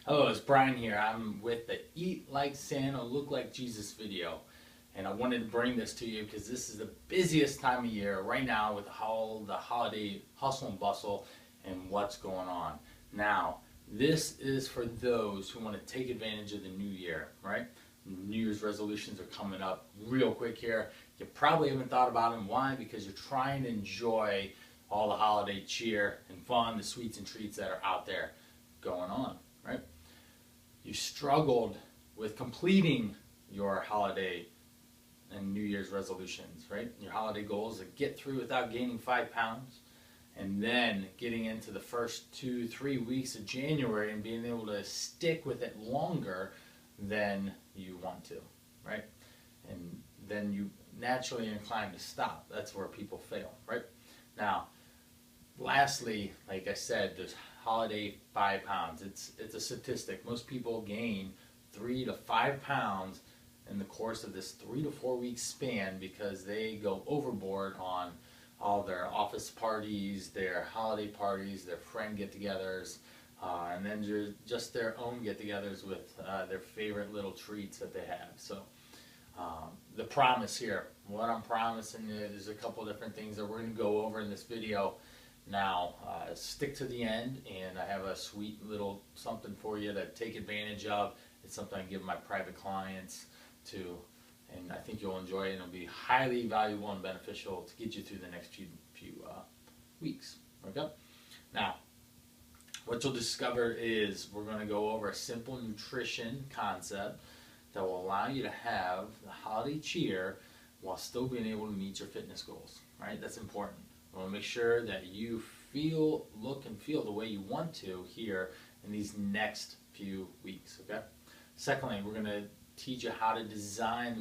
Hello, it's Brian here. I'm with the Eat Like Santa, Look Like Jesus video. And I wanted to bring this to you because this is the busiest time of year right now with all the holiday hustle and bustle and what's going on. Now, this is for those who want to take advantage of the new year, right? New Year's resolutions are coming up real quick here. You probably haven't thought about them. Why? Because you're trying to enjoy all the holiday cheer and fun, the sweets and treats that are out there going on, right? You struggled with completing your holiday and New Year's resolutions, right? Your holiday goal is to get through without gaining 5 pounds, and then getting into the first 2-3 weeks of January and being able to stick with it longer than you want to, right? And then you naturally inclined to stop. That's where people fail, right? Now, lastly, like I said, there's holiday 5 pounds. It's a statistic. Most people gain 3 to 5 pounds in the course of this 3 to 4 week span because they go overboard on all their office parties, their holiday parties, their friend get-togethers, and then just their own get-togethers with their favorite little treats that they have. So the promise here, what I'm promising you, there's a couple different things that we're going to go over in this video. Now, stick to the end, and I have a sweet little something for you to take advantage of. It's something I give my private clients to, and I think you'll enjoy it, and it'll be highly valuable and beneficial to get you through the next few weeks. Okay? Now, what you'll discover is we're going to go over a simple nutrition concept that will allow you to have the holiday cheer while still being able to meet your fitness goals. Right? That's important. I want to make sure that you feel, look, and feel the way you want to here in these next few weeks, okay? Secondly, we're going to teach you how to design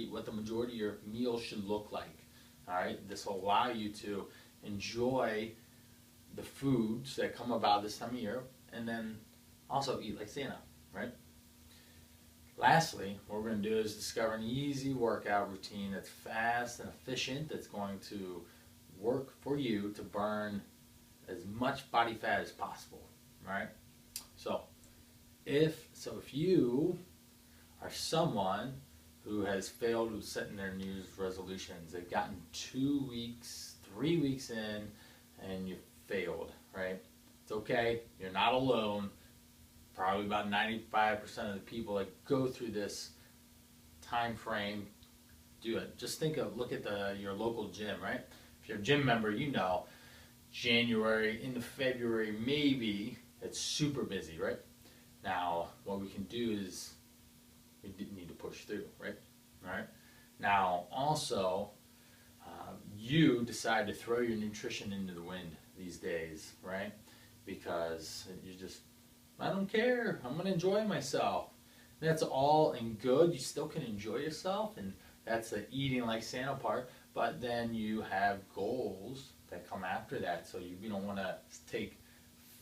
what the majority of your meal should look like, all right? This will allow you to enjoy the foods that come about this time of year and then also eat like Santa, right? Lastly, what we're going to do is discover an easy workout routine that's fast and efficient, that's going to work for you to burn as much body fat as possible, right? So if you are someone who has failed with setting their New Year's resolutions, they've gotten 2 weeks, 3 weeks in, and you failed, right? It's okay. You're not alone. Probably about 95% of the people that go through this time frame do it. Just look at your local gym, right? If you're a gym member, you know January into February, maybe it's super busy, right? Now, what we can do is we need to push through, right? All right. Now, also, you decide to throw your nutrition into the wind these days, right? Because I don't care. I'm going to enjoy myself. That's all and good. You still can enjoy yourself, and that's the eating like Santa part. But then you have goals that come after that. So you don't want to take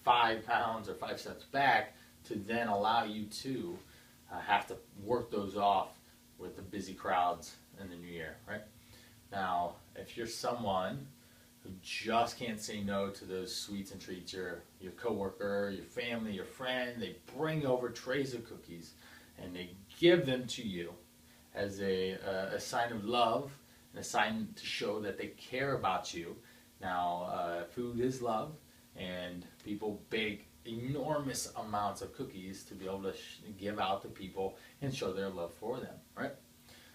5 pounds or 5 steps back to then allow you to have to work those off with the busy crowds in the new year, right? Now, if you're someone who just can't say no to those sweets and treats, your coworker, your family, your friend, they bring over trays of cookies and they give them to you as a sign of love, and a sign to show that they care about you. Now, food is love, and people bake enormous amounts of cookies to be able to give out to people and show their love for them, right?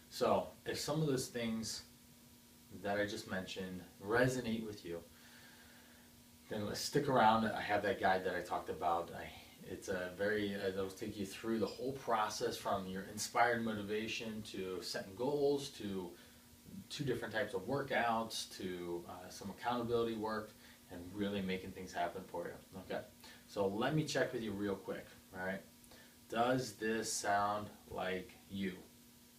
So, if some of those things that I just mentioned resonate with you, then let's stick around. I have that guide that I talked about. It'll take you through the whole process from your inspired motivation to setting goals to 2 different types of workouts to some accountability work and really making things happen for you, okay? So let me check with you real quick, all right? Does this sound like you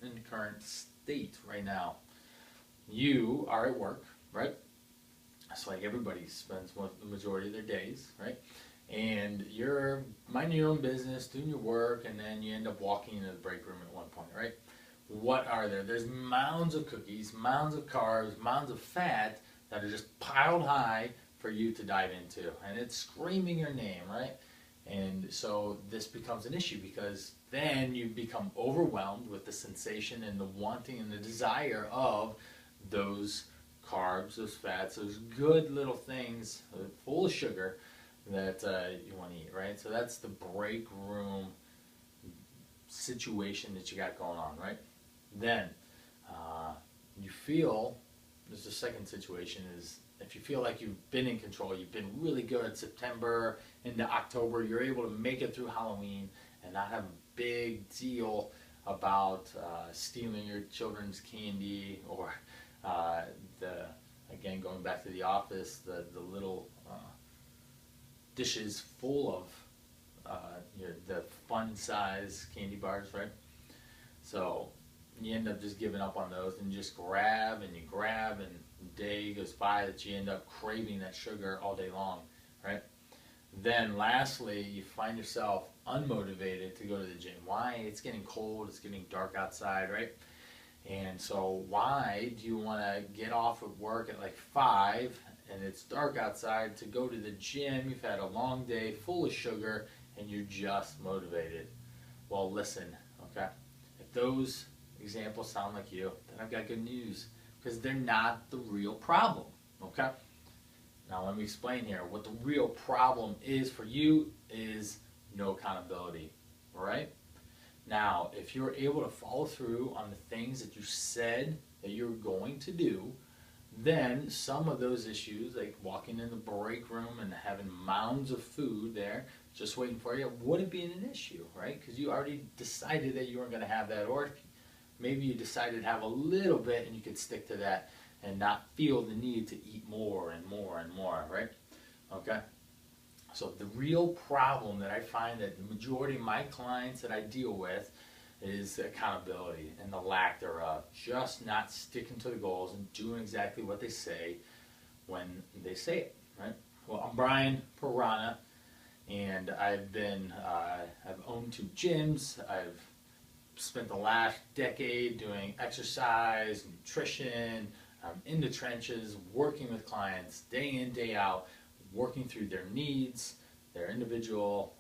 in the current state right now? You are at work, right? It's like everybody spends the majority of their days, right? And you're minding your own business, doing your work, and then you end up walking into the break room at one point, right? What are there? There's mounds of cookies, mounds of carbs, mounds of fat that are just piled high for you to dive into. And it's screaming your name, right? And so this becomes an issue because then you become overwhelmed with the sensation and the wanting and the desire of those carbs, those fats, those good little things full of sugar that you want to eat, right? So that's the break room situation that you got going on, right? Then you feel, there's the second situation is if you feel like you've been in control, you've been really good September into October, you're able to make it through Halloween and not have a big deal about stealing your children's candy or again, going back to the office, the little dishes full of the fun size candy bars, right? So you end up just giving up on those and just grab and the day goes by that you end up craving that sugar all day long, right? Then lastly, you find yourself unmotivated to go to the gym. Why? It's getting cold, it's getting dark outside, right? And so why do you want to get off of work at like 5 and it's dark outside to go to the gym? You've had a long day full of sugar and you're just motivated. Well, listen, okay? If those examples sound like you, then I've got good news because they're not the real problem, okay? Now let me explain here. What the real problem is for you is no accountability, all right? Now, if you're able to follow through on the things that you said that you're going to do, then some of those issues, like walking in the break room and having mounds of food there just waiting for you, wouldn't be an issue, right? Because you already decided that you weren't going to have that, or maybe you decided to have a little bit and you could stick to that and not feel the need to eat more and more and more, right? Okay? So the real problem that I find that the majority of my clients that I deal with is accountability and the lack thereof. Just not sticking to the goals and doing exactly what they say when they say it, right? Well, I'm Brian Pirana, and I've owned 2 gyms. I've spent the last decade doing exercise, nutrition. I'm in the trenches, working with clients day in, day out, working through their needs, their individual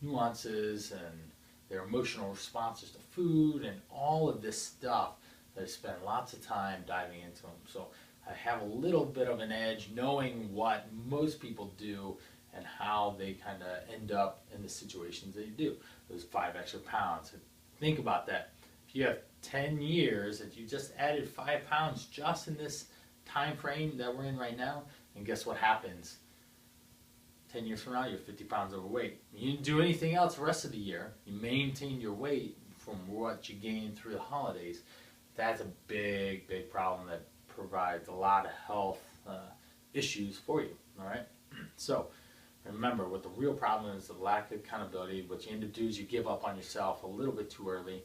nuances, and their emotional responses to food, and all of this stuff that I spend lots of time diving into them. So I have a little bit of an edge knowing what most people do and how they kind of end up in the situations they do. Those 5 extra pounds. Think about that. If you have 10 years that you just added 5 pounds just in this time frame that we're in right now, and guess what happens? 10 years from now, you're 50 pounds overweight. You didn't do anything else the rest of the year. You maintained your weight from what you gained through the holidays. That's a big, big problem that provides a lot of health issues for you, all right? So remember, what the real problem is the lack of accountability. What you end up doing is you give up on yourself a little bit too early.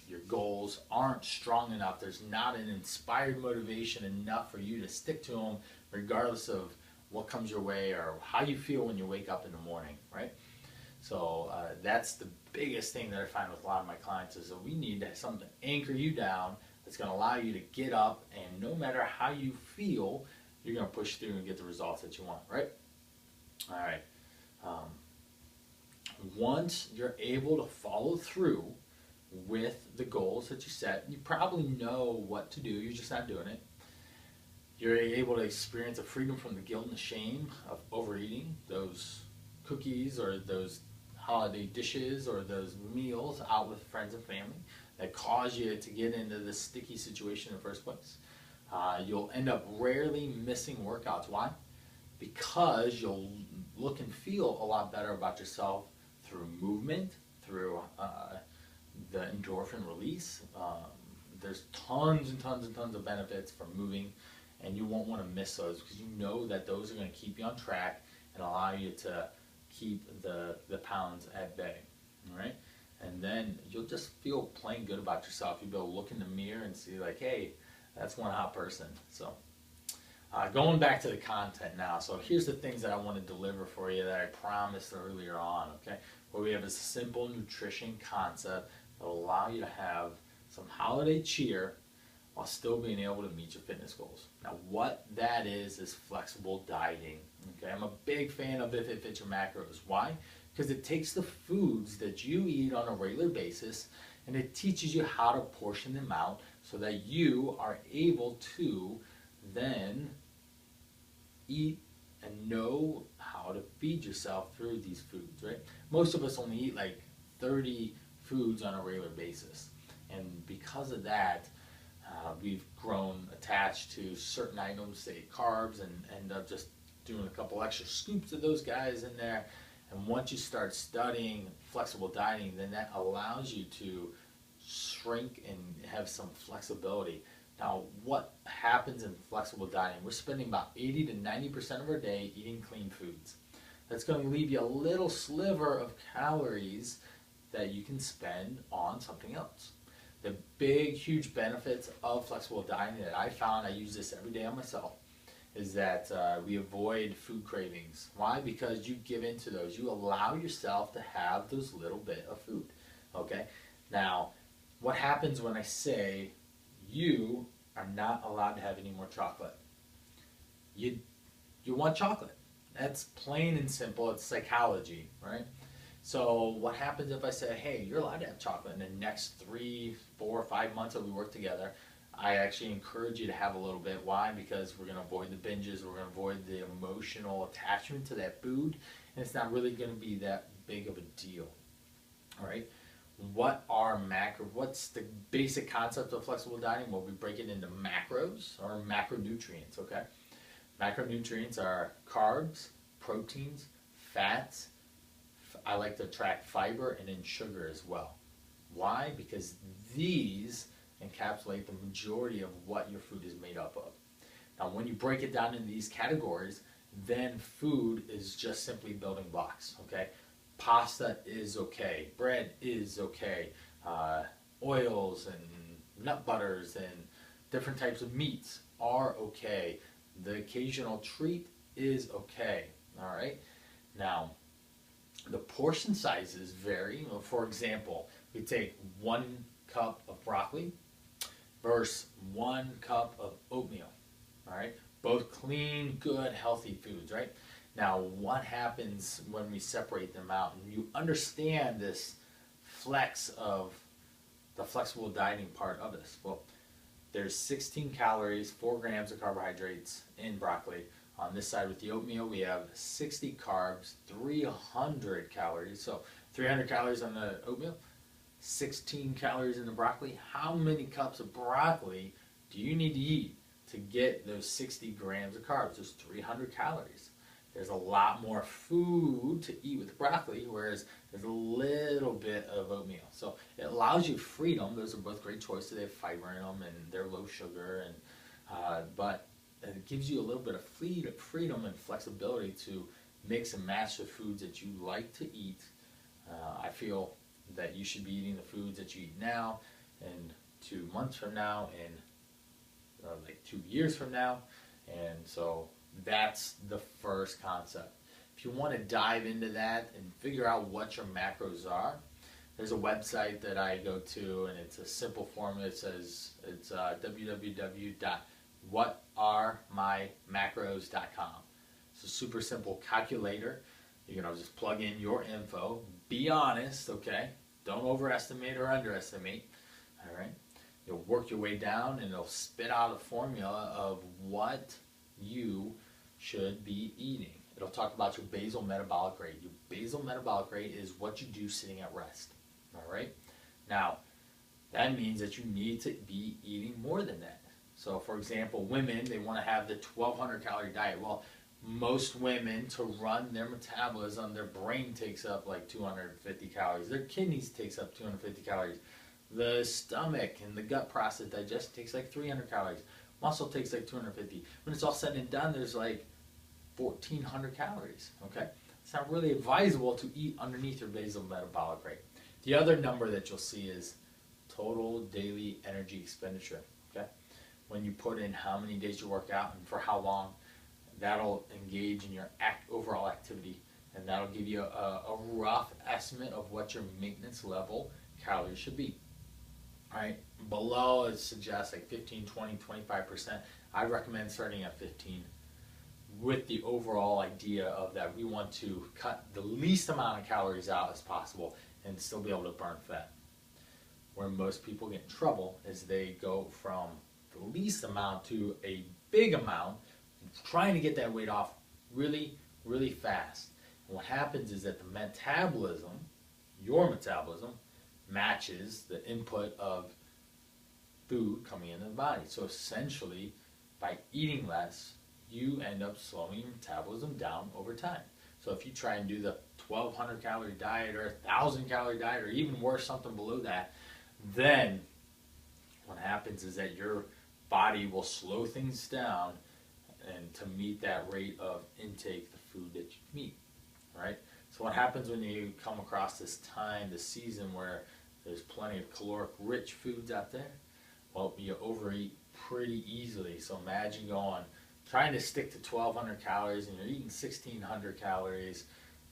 Your goals aren't strong enough. There's not an inspired motivation enough for you to stick to them regardless of what comes your way or how you feel when you wake up in the morning, right? So that's the biggest thing that I find with a lot of my clients is that we need to have something to anchor you down that's going to allow you to get up, and no matter how you feel, you're going to push through and get the results that you want, right? All right. Once you're able to follow through with the goals that you set, you probably know what to do, you're just not doing it. You're able to experience a freedom from the guilt and the shame of overeating those cookies or those holiday dishes or those meals out with friends and family that cause you to get into this sticky situation in the first place. You'll end up rarely missing workouts. Why? Because you'll look and feel a lot better about yourself through movement, through the endorphin release. There's tons and tons and tons of benefits from moving, and you won't want to miss those because you know that those are going to keep you on track and allow you to keep the pounds at bay, all right? And then you'll just feel plain good about yourself. You'll be able to look in the mirror and see like, hey, that's one hot person. So going back to the content now. So here's the things that I want to deliver for you that I promised earlier on, okay? What we have is a simple nutrition concept that will allow you to have some holiday cheer while still being able to meet your fitness goals. Now what that is flexible dieting, Okay, I'm a big fan of If It Fits Your Macros. Why? Because it takes the foods that you eat on a regular basis and it teaches you how to portion them out so that you are able to then eat and know how to feed yourself through these foods, right? Most of us only eat like 30 foods on a regular basis. And because of that, we've grown attached to certain items, say carbs, and end up just doing a couple extra scoops of those guys in there. And once you start studying flexible dieting, then that allows you to shrink and have some flexibility. Now, what happens in flexible dieting? We're spending about 80 to 90% of our day eating clean foods. That's going to leave you a little sliver of calories that you can spend on something else. The big, huge benefits of flexible dieting that I found, I use this every day on myself, is that we avoid food cravings. Why? Because you give into those. You allow yourself to have those little bit of food. Okay? Now, what happens when I say you are not allowed to have any more chocolate? You want chocolate. That's plain and simple. It's psychology, right? So what happens if I say, hey, you're allowed to have chocolate in the next 3, 4, 5 months that we work together? I actually encourage you to have a little bit. Why? Because we're going to avoid the binges. We're going to avoid the emotional attachment to that food. And it's not really going to be that big of a deal. All right? What's the basic concept of flexible dieting? Well, we break it into macros or macronutrients, okay? Macronutrients are carbs, proteins, fats. I like to track fiber and then sugar as well. Why? Because these encapsulate the majority of what your food is made up of. Now, when you break it down into these categories, then food is just simply building blocks, okay? Pasta is okay. Bread is okay. Oils and nut butters and different types of meats are okay. The occasional treat is okay, all right? Now, the portion sizes vary. For example, we take 1 cup of broccoli versus 1 cup of oatmeal, all right? Both clean, good, healthy foods, right? Now, what happens when we separate them out? And you understand this flex of the flexible dieting part of this. Well, there's 16 calories, 4 grams of carbohydrates in broccoli. On this side with the oatmeal, we have 60 carbs, 300 calories. So 300 calories on the oatmeal, 16 calories in the broccoli. How many cups of broccoli do you need to eat to get those 60 grams of carbs, those 300 calories? There's a lot more food to eat with broccoli, whereas there's a little bit of oatmeal. So it allows you freedom. Those are both great choices. They have fiber in them and they're low sugar, but it gives you a little bit of freedom and flexibility to mix and match the foods that you like to eat. I feel that you should be eating the foods that you eat now, and 2 months from now, and like 2 years from now, and so that's the first concept. If you want to dive into that and figure out what your macros are, there's a website that I go to, and it's a simple formula. It says it's www.whataremymacros.com. It's a super simple calculator. You can just plug in your info. Be honest, okay? Don't overestimate or underestimate. All right? You'll work your way down, and it'll spit out a formula of what you should be eating. It'll talk about your basal metabolic rate. Your basal metabolic rate is what you do sitting at rest. All right? Now, that means that you need to be eating more than that. So, for example, women, they want to have the 1,200 calorie diet. Well, most women, to run their metabolism, their brain takes up like 250 calories. Their kidneys takes up 250 calories. The stomach and the gut process digestion takes like 300 calories. Muscle takes like 250. When it's all said and done, there's like 1,400 calories, okay? It's not really advisable to eat underneath your basal metabolic rate. The other number that you'll see is total daily energy expenditure, okay? When you put in how many days you work out and for how long, that'll engage in your overall activity, and that'll give you a rough estimate of what your maintenance level calories should be. All right, below it suggests like 15, 20, 25%. I recommend starting at 15. with the overall idea of that we want to cut the least amount of calories out as possible and still be able to burn fat. Where most people get in trouble is they go from the least amount to a big amount, trying to get that weight off really, really fast. And what happens is that the metabolism, your metabolism, matches the input of food coming into the body. So essentially, by eating less, you end up slowing your metabolism down over time. So if you try and do the 1,200 calorie diet or 1,000 calorie diet or even worse, something below that, then what happens is that your body will slow things down and to meet that rate of intake the food that you eat, right? So what happens when you come across this time, this season where there's plenty of caloric rich foods out there? Well, you overeat pretty easily. So imagine trying to stick to 1,200 calories and you're eating 1,600 calories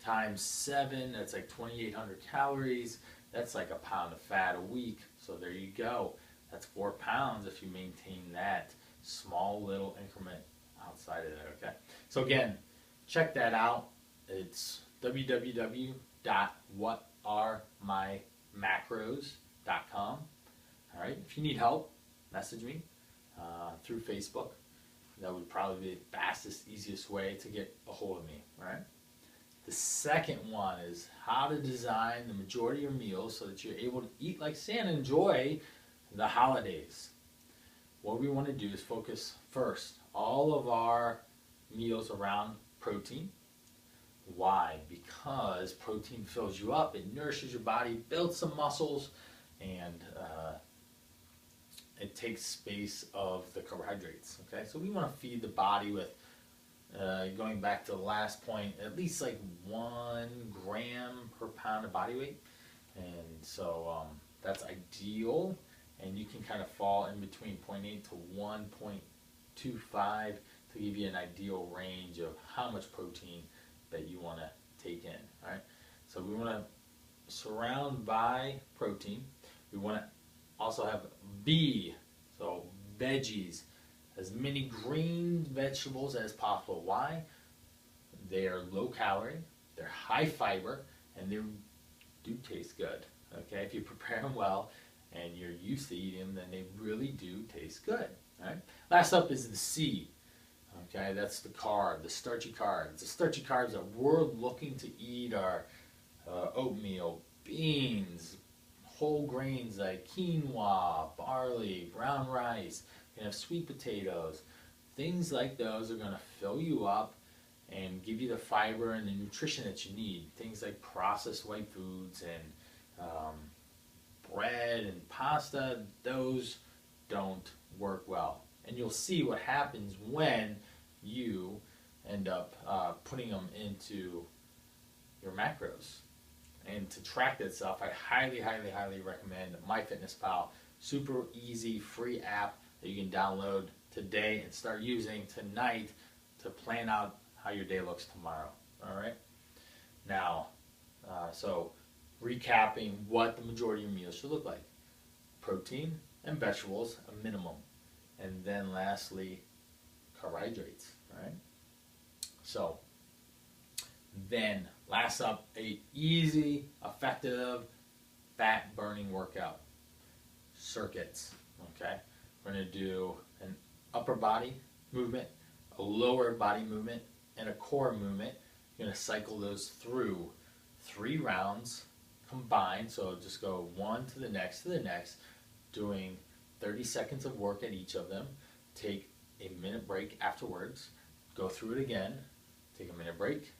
times 7, that's like 2,800 calories. That's like a pound of fat a week. So there you go. That's 4 pounds if you maintain that small little increment outside of that, okay? So again, check that out. It's www.whataremymacros.com. All right, if you need help, message me through Facebook. That would probably be the fastest, easiest way to get a hold of me, all right? The second one is how to design the majority of your meals so that you're able to eat like Santa and enjoy the holidays. What we want to do is focus first all of our meals around protein. Why? Because protein fills you up, it nourishes your body, builds some muscles, and it takes space of the carbohydrates. Okay, so we want to feed the body with, going back to the last point, at least like 1 gram per pound of body weight, and so that's ideal. And you can kind of fall in between 0.8 to 1.25 to give you an ideal range of how much protein that you want to take in. All right, so we want to surround by protein. We want to also have B, so veggies, as many green vegetables as possible. Why? They are low calorie, they're high fiber, and they do taste good. Okay, if you prepare them well and you're used to eating them, then they really do taste good. All right. Last up is the C. Okay, that's the carb, the starchy carbs. The starchy carbs that we're looking to eat are oatmeal, beans, whole grains like quinoa, barley, brown rice. You can have sweet potatoes. Things like those are going to fill you up and give you the fiber and the nutrition that you need. Things like processed white foods and bread and pasta, those don't work well. And you'll see what happens when you end up putting them into your macros. And to track that stuff, I highly, highly, highly recommend MyFitnessPal. Super easy, free app that you can download today and start using tonight to plan out how your day looks tomorrow. All right? Now, so recapping what the majority of your meals should look like. Protein and vegetables, a minimum. And then lastly, carbohydrates. All right? So, then, last up, a easy, effective, fat-burning workout. Circuits, okay? We're going to do an upper body movement, a lower body movement, and a core movement. You're going to cycle those through 3 rounds combined, so just go one to the next, doing 30 seconds of work at each of them. Take a minute break afterwards. Go through it again. Take a minute break.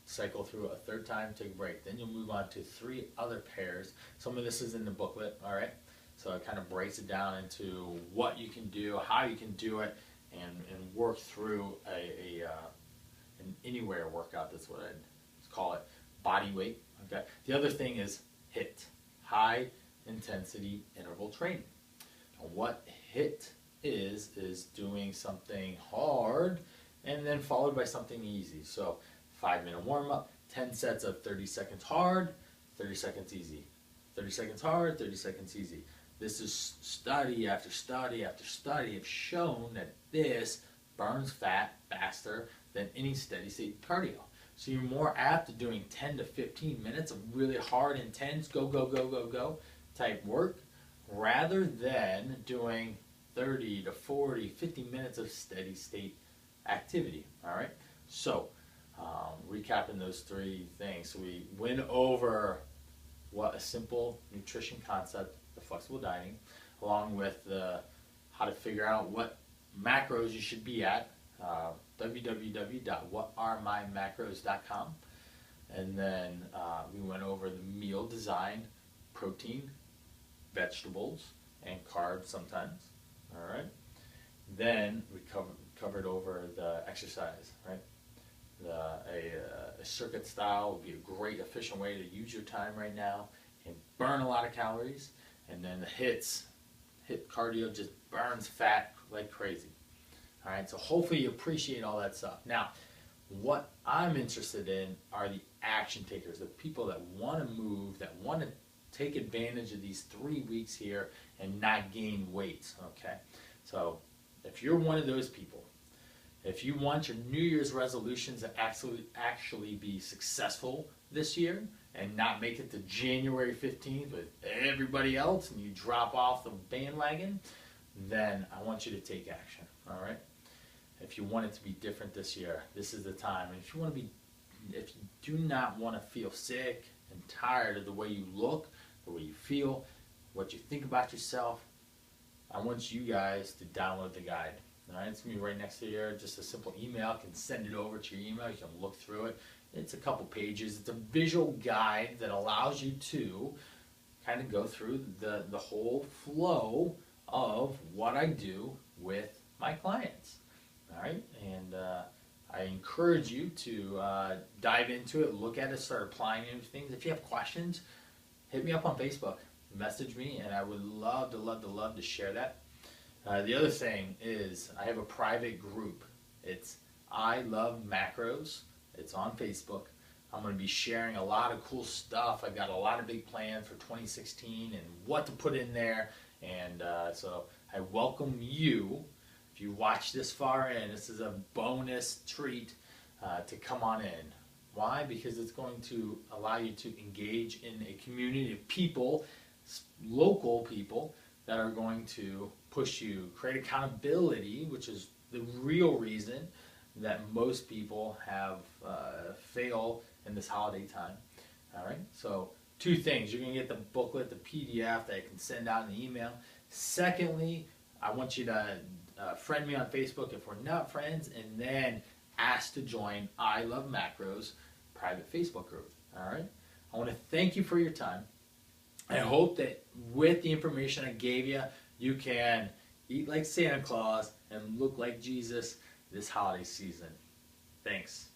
Cycle through a 3rd time, take a break. Then you'll move on to 3 other pairs. Some of this is in the booklet, all right? So it kind of breaks it down into what you can do, how you can do it, and work through an anywhere workout. That's what I'd call it, body weight, okay? The other thing is HIIT, high intensity interval training. And what HIIT is doing something hard and then followed by something easy. So 5-minute warm-up, 10 sets of 30 seconds hard, 30 seconds easy. 30 seconds hard, 30 seconds easy. This is study after study after study have shown that this burns fat faster than any steady state cardio. So you're more apt to doing 10 to 15 minutes of really hard, intense, go, go, go, go, go type work, rather than doing 30 to 40, 50 minutes of steady state activity. All right. So recapping those three things. So we went over what a simple nutrition concept, the flexible dieting, along with how to figure out what macros you should be at, www.whataremymacros.com. And then we went over the meal design, protein, vegetables, and carbs sometimes. All right. Then we covered over the exercise, right? A circuit style would be a great, efficient way to use your time right now and burn a lot of calories. And then the HIIT cardio just burns fat like crazy. All right, so hopefully you appreciate all that stuff. Now, what I'm interested in are the action takers, the people that want to move, that want to take advantage of these 3 weeks here and not gain weight, okay? So if you're one of those people, if you want your New Year's resolutions to actually be successful this year and not make it to January 15th with everybody else and you drop off the bandwagon, then I want you to take action, all right? If you want it to be different this year, this is the time. And if you do not want to feel sick and tired of the way you look, the way you feel, what you think about yourself, I want you guys to download the guide. All right, it's going to be right next to here. Just a simple email. I can send it over to your email. You can look through it. It's a couple pages. It's a visual guide that allows you to kind of go through the whole flow of what I do with my clients. All right, and I encourage you to dive into it, look at it, start applying new things. If you have questions, hit me up on Facebook, message me, and I would love to share that. The other thing is I have a private group. It's I Love Macros. It's on Facebook. I'm going to be sharing a lot of cool stuff. I've got a lot of big plans for 2016 and what to put in there. And so I welcome you. If you watch this far in, this is a bonus treat to come on in. Why? Because it's going to allow you to engage in a community of people, local people, that are going to push you, create accountability, which is the real reason that most people have fail in this holiday time. All right, so 2 things. You're going to get the booklet, the PDF that I can send out in the email. Secondly, I want you to friend me on Facebook if we're not friends, and then ask to join I Love Macros private Facebook group. All right, I want to thank you for your time. I hope that with the information I gave you, you can eat like Santa Claus and look like Jesus this holiday season. Thanks.